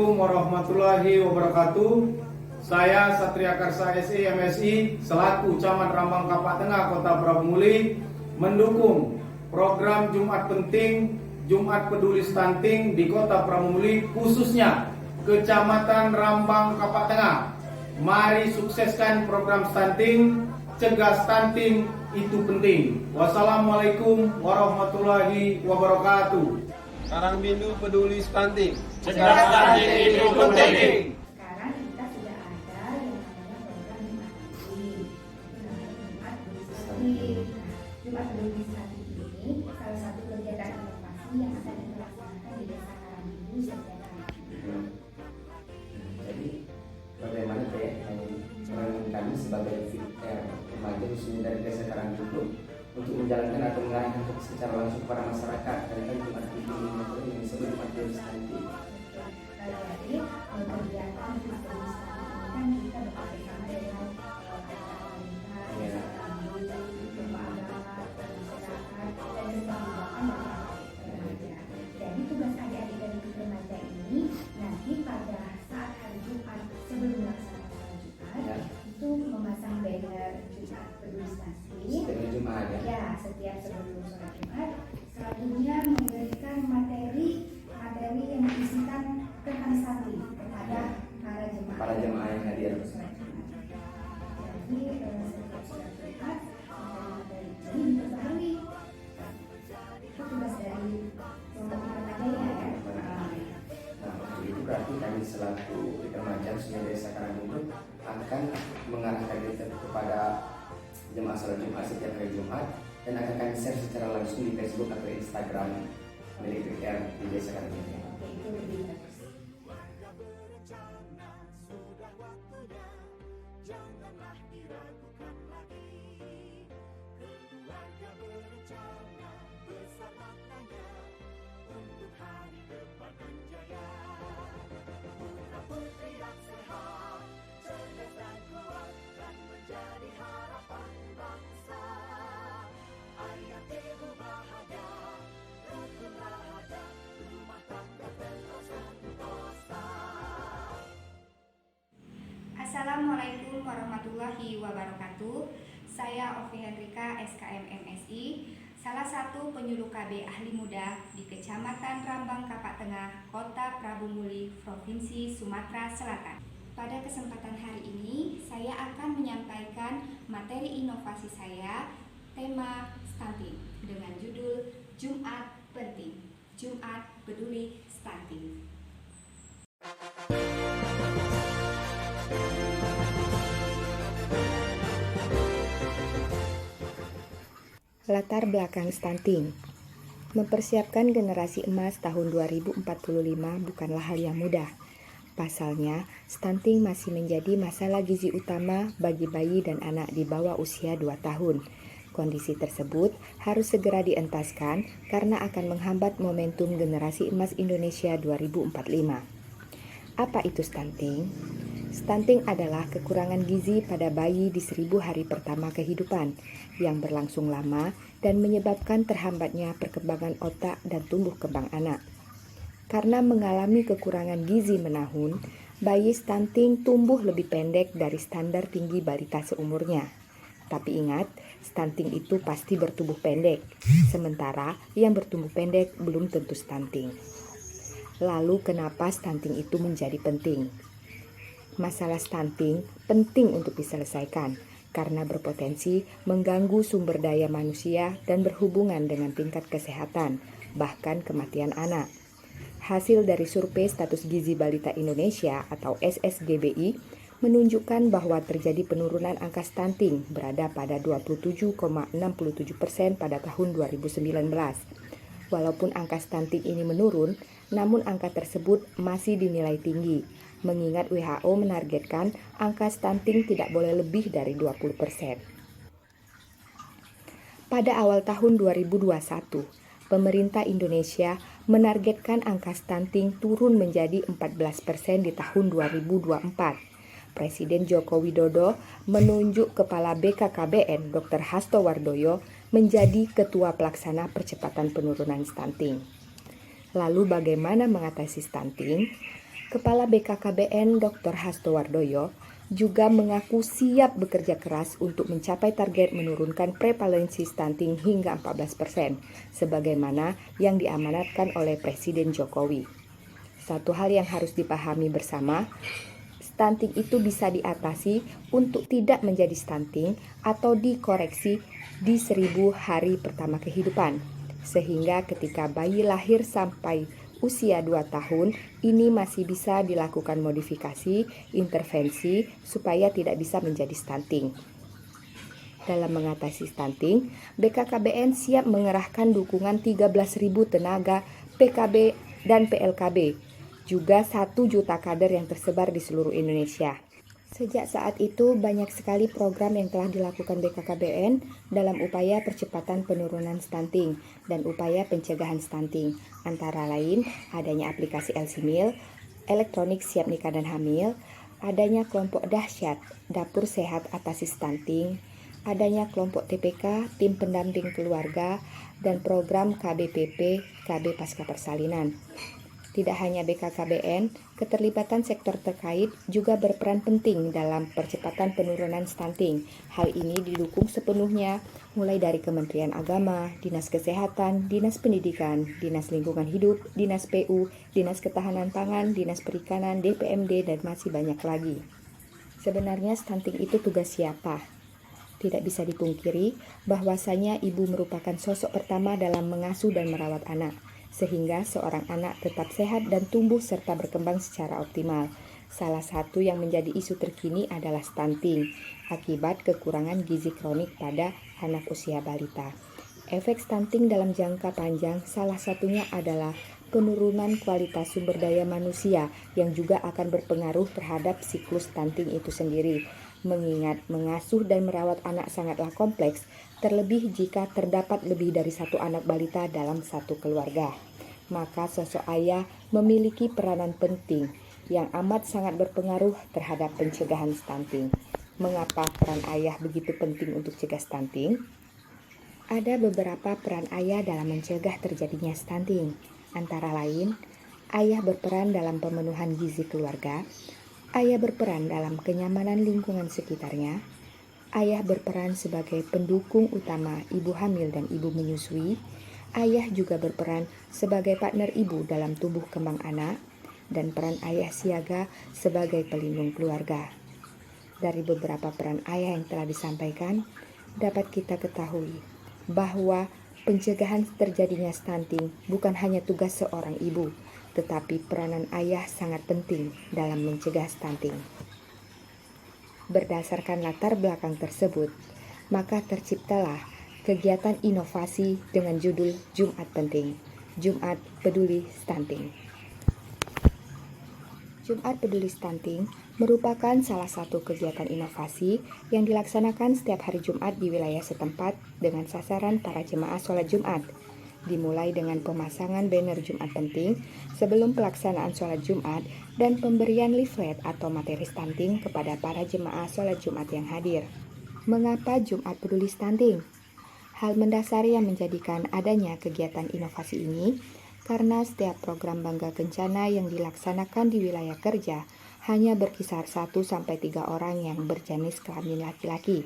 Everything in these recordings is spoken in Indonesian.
Assalamualaikum warahmatullahi wabarakatuh. Saya Satria Karsa SE MSI selaku Camat Rambang Kapak Tengah Kota Prabu Muli mendukung program Jumat Penting, Jumat Peduli Stunting di Kota Prabu Muli, khususnya Kecamatan Rambang Kapak Tengah. Mari sukseskan program stunting, cegah stunting itu penting. Wassalamualaikum warahmatullahi wabarakatuh. Karangbidu Peduli Stunting. Cegah stunting itu penting. Sekarang kita sudah ada yang namanya program Jumat Peduli. Jumat Peduli Stunting. Jumat Peduli Stunting ini salah satu kegiatan inovasi yang akan dilaksanakan di Desa Karangbidu setiap hari. Jadi bagaimana kami sebagai remaja khususnya dari Desa Karangbidu untuk menjalankan atau mengarahkan secara langsung kepada masyarakat tentang Jumat Peduli yang disebut Jumat Peduli Stunting. Jadi kegiatan Jumat Peduli Stunting ini kan kita bekerjasama dengan lembaga agama, masyarakat, dan membangun remaja. Jadi tugas adik-adik dari remaja ini nanti pada saat hari Jumat sebelum melaksanakan sholat Jumat itu memasang banner Jumat Peduli Stunting. Setiap Jumat Ya, setiap sebelum sholat Jumat selanjutnya memberikan materi yang diisikan tentang stunting kepada para jemaah yang hadir. Jadi setiap sholat Jumat materi ini diperbarui. Itu tugas dari kelompok remadanya ya. Nah, untuk itu berarti kami selaku remaja khususnya Desa Karangbidu akan mengarahkan diri kepada jemaah sholat Jumat setiap hari Jumat dan akan kami share secara langsung di Facebook atau Instagram milik PR di Desa Karangbidu. Oke, itu lebih bagus. Assalamualaikum warahmatullahi wabarakatuh. Saya Ovi Hendrika, SKM MSI, salah satu penyuluh KB ahli muda di Kecamatan Rambang Kapak Tengah, Kota Prabu Muli, Provinsi Sumatera Selatan. Pada kesempatan hari ini, saya akan menyampaikan materi inovasi saya, tema stunting, dengan judul Jumat Penting, Jumat Peduli Stunting. Latar belakang stunting. Mempersiapkan generasi emas tahun 2045 bukanlah hal yang mudah. Pasalnya, stunting masih menjadi masalah gizi utama bagi bayi dan anak di bawah usia 2 tahun. Kondisi tersebut harus segera dientaskan karena akan menghambat momentum generasi emas Indonesia 2045. Apa itu stunting? Stunting adalah kekurangan gizi pada bayi di 1000 hari pertama kehidupan yang berlangsung lama dan menyebabkan terhambatnya perkembangan otak dan tumbuh kembang anak. Karena mengalami kekurangan gizi menahun, bayi stunting tumbuh lebih pendek dari standar tinggi balita seumurnya. Tapi ingat, stunting itu pasti bertumbuh pendek, sementara yang bertumbuh pendek belum tentu stunting. Lalu kenapa stunting itu menjadi penting? Masalah stunting penting untuk diselesaikan karena berpotensi mengganggu sumber daya manusia dan berhubungan dengan tingkat kesehatan, bahkan kematian anak. Hasil dari survei status gizi balita Indonesia atau SSGBI menunjukkan bahwa terjadi penurunan angka stunting berada pada 27,67% pada tahun 2019. Walaupun angka stunting ini menurun, namun angka tersebut masih dinilai tinggi, mengingat WHO menargetkan angka stunting tidak boleh lebih dari 20%. Pada awal tahun 2021, pemerintah Indonesia menargetkan angka stunting turun menjadi 14% di tahun 2024. Presiden Joko Widodo menunjuk Kepala BKKBN Dr. Hasto Wardoyo menjadi Ketua Pelaksana Percepatan Penurunan Stunting. Lalu bagaimana mengatasi stunting? Kepala BKKBN Dr. Hasto Wardoyo juga mengaku siap bekerja keras untuk mencapai target menurunkan prevalensi stunting hingga 14%, sebagaimana yang diamanatkan oleh Presiden Jokowi. Satu hal yang harus dipahami bersama, stunting itu bisa diatasi untuk tidak menjadi stunting atau dikoreksi di 1000 hari pertama kehidupan, sehingga ketika bayi lahir sampai usia 2 tahun, ini masih bisa dilakukan modifikasi, intervensi, supaya tidak bisa menjadi stunting. Dalam mengatasi stunting, BKKBN siap mengerahkan dukungan 13.000 tenaga PKB dan PLKB, juga 1 juta kader yang tersebar di seluruh Indonesia. Sejak saat itu, banyak sekali program yang telah dilakukan BKKBN dalam upaya percepatan penurunan stunting dan upaya pencegahan stunting. Antara lain, adanya aplikasi LC-Meal, elektronik siap nikah dan hamil, adanya kelompok dahsyat, dapur sehat atasi stunting, adanya kelompok TPK, tim pendamping keluarga, dan program KBPP, KB Pasca Persalinan. Tidak hanya BKKBN, keterlibatan sektor terkait juga berperan penting dalam percepatan penurunan stunting. Hal ini didukung sepenuhnya mulai dari Kementerian Agama, Dinas Kesehatan, Dinas Pendidikan, Dinas Lingkungan Hidup, Dinas PU, Dinas Ketahanan Pangan, Dinas Perikanan, DPMD, dan masih banyak lagi. Sebenarnya stunting itu tugas siapa? Tidak bisa dipungkiri bahwasanya ibu merupakan sosok pertama dalam mengasuh dan merawat anak, sehingga seorang anak tetap sehat dan tumbuh serta berkembang secara optimal. Salah satu yang menjadi isu terkini adalah stunting, akibat kekurangan gizi kronik pada anak usia balita. Efek stunting dalam jangka panjang salah satunya adalah penurunan kualitas sumber daya manusia yang juga akan berpengaruh terhadap siklus stunting itu sendiri. Mengingat mengasuh dan merawat anak sangatlah kompleks, terlebih jika terdapat lebih dari 1 anak balita dalam satu keluarga. Maka sosok ayah memiliki peranan penting yang amat sangat berpengaruh terhadap pencegahan stunting. Mengapa peran ayah begitu penting untuk cegah stunting? Ada beberapa peran ayah dalam mencegah terjadinya stunting. Antara lain, ayah berperan dalam pemenuhan gizi keluarga, ayah berperan dalam kenyamanan lingkungan sekitarnya, ayah berperan sebagai pendukung utama ibu hamil dan ibu menyusui, ayah juga berperan sebagai partner ibu dalam tumbuh kembang anak, dan peran ayah siaga sebagai pelindung keluarga. Dari beberapa peran ayah yang telah disampaikan, dapat kita ketahui bahwa pencegahan terjadinya stunting bukan hanya tugas seorang ibu, tetapi peranan ayah sangat penting dalam mencegah stunting. Berdasarkan latar belakang tersebut, maka terciptalah kegiatan inovasi dengan judul Jumat Penting, Jumat Peduli Stunting. Jumat Peduli Stunting merupakan salah satu kegiatan inovasi yang dilaksanakan setiap hari Jumat di wilayah setempat dengan sasaran para jemaah sholat Jumat. Dimulai dengan pemasangan banner Jumat Penting sebelum pelaksanaan sholat Jumat dan pemberian leaflet atau materi stunting kepada para jemaah sholat Jumat yang hadir. Mengapa Jumat Peduli Stunting? Hal mendasar yang menjadikan adanya kegiatan inovasi ini karena setiap program Bangga Kencana yang dilaksanakan di wilayah kerja hanya berkisar 1-3 orang yang berjenis kelamin laki-laki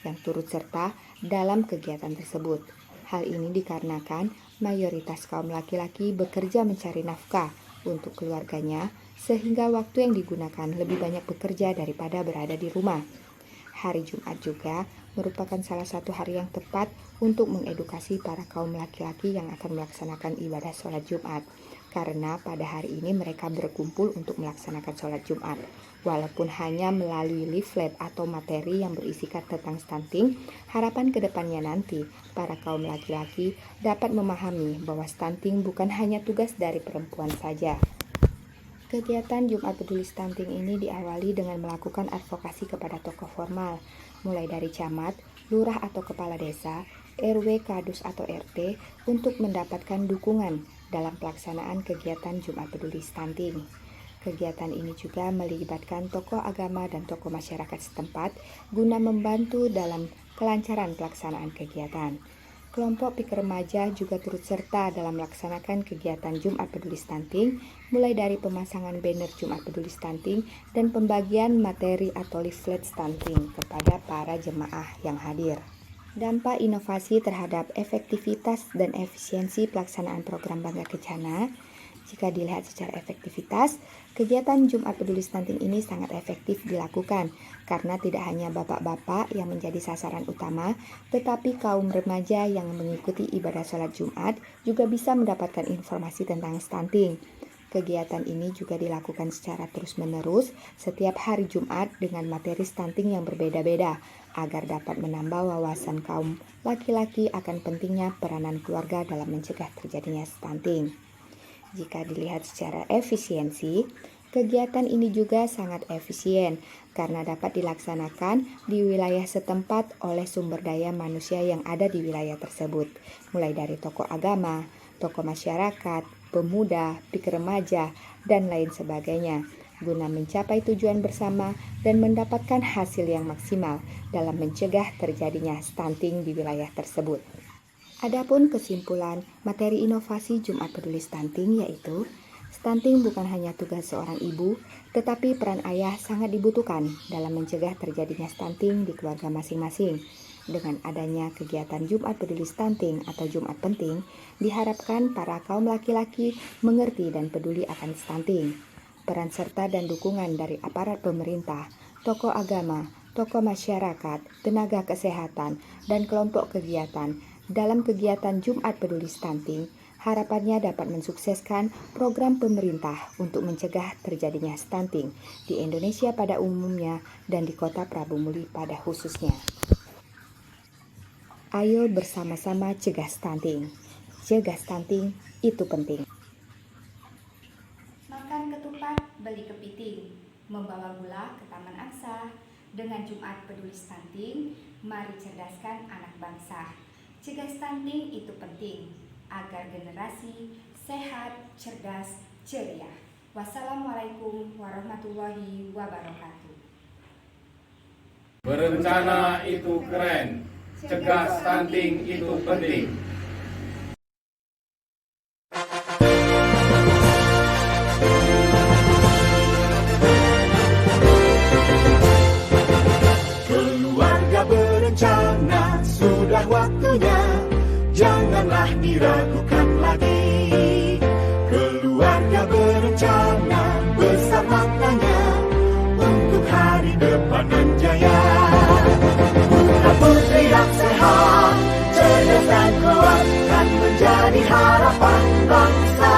yang turut serta dalam kegiatan tersebut. Hal ini dikarenakan mayoritas kaum laki-laki bekerja mencari nafkah untuk keluarganya, sehingga waktu yang digunakan lebih banyak bekerja daripada berada di rumah. Hari Jumat juga merupakan salah satu hari yang tepat untuk mengedukasi para kaum laki-laki yang akan melaksanakan ibadah sholat Jumat, karena pada hari ini mereka berkumpul untuk melaksanakan sholat Jumat. Walaupun hanya melalui leaflet atau materi yang berisikan tentang stunting, harapan kedepannya nanti para kaum laki-laki dapat memahami bahwa stunting bukan hanya tugas dari perempuan saja. Kegiatan Jumat Peduli Stunting ini diawali dengan melakukan advokasi kepada tokoh formal, mulai dari camat, lurah atau kepala desa, RW, kadus atau RT untuk mendapatkan dukungan dalam pelaksanaan kegiatan Jumat Peduli Stunting. Kegiatan ini juga melibatkan tokoh agama dan tokoh masyarakat setempat guna membantu dalam kelancaran pelaksanaan kegiatan. Kelompok Pikir Remaja juga turut serta dalam melaksanakan kegiatan Jumat Peduli Stunting, mulai dari pemasangan banner Jumat Peduli Stunting dan pembagian materi atau leaflet stunting kepada para jemaah yang hadir. Dampak inovasi terhadap efektivitas dan efisiensi pelaksanaan program Bangga Kencana. Jika dilihat secara efektivitas, kegiatan Jumat Peduli Stunting ini sangat efektif dilakukan karena tidak hanya bapak-bapak yang menjadi sasaran utama, tetapi kaum remaja yang mengikuti ibadah sholat Jumat juga bisa mendapatkan informasi tentang stunting. Kegiatan ini juga dilakukan secara terus-menerus setiap hari Jumat dengan materi stunting yang berbeda-beda agar dapat menambah wawasan kaum laki-laki akan pentingnya peranan keluarga dalam mencegah terjadinya stunting. Jika dilihat secara efisiensi, kegiatan ini juga sangat efisien karena dapat dilaksanakan di wilayah setempat oleh sumber daya manusia yang ada di wilayah tersebut, mulai dari tokoh agama, tokoh masyarakat, pemuda, pikir remaja, dan lain sebagainya, guna mencapai tujuan bersama dan mendapatkan hasil yang maksimal dalam mencegah terjadinya stunting di wilayah tersebut. Adapun kesimpulan materi inovasi Jumat Peduli Stunting yaitu, stunting bukan hanya tugas seorang ibu, tetapi peran ayah sangat dibutuhkan dalam mencegah terjadinya stunting di keluarga masing-masing. Dengan adanya kegiatan Jumat Peduli Stunting atau Jumat Penting, diharapkan para kaum laki-laki mengerti dan peduli akan stunting. Peran serta dan dukungan dari aparat pemerintah, tokoh agama, tokoh masyarakat, tenaga kesehatan, dan kelompok kegiatan dalam kegiatan Jumat Peduli Stunting, harapannya dapat mensukseskan program pemerintah untuk mencegah terjadinya stunting di Indonesia pada umumnya dan di Kota Prabu Muli pada khususnya. Ayo bersama-sama cegah stunting. Cegah stunting itu penting. Makan ketupat, beli kepiting, membawa gula ke Taman Aksa. Dengan Jumat Peduli Stunting, mari cerdaskan anak bangsa. Cegah stunting itu penting agar generasi sehat, cerdas, ceria. Wassalamualaikum warahmatullahi wabarakatuh. Berencana itu keren, cegah stunting itu penting. Keluarga berencana, sudah waktunya, janganlah diragukan lagi. Keluarga berencana, besar maknanya, untuk hari depan yang jaya. Putra putri yang sehat, cerdas dan kuat, kan menjadi harapan bangsa.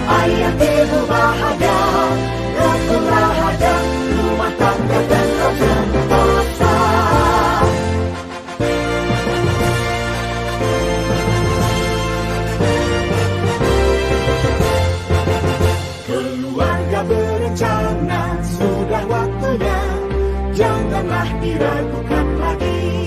Ayah ibu bahagia, rukun rahasia, rumah tangga dan sentosa. Keluarga berencana, sudah waktunya, janganlah diragukan lagi.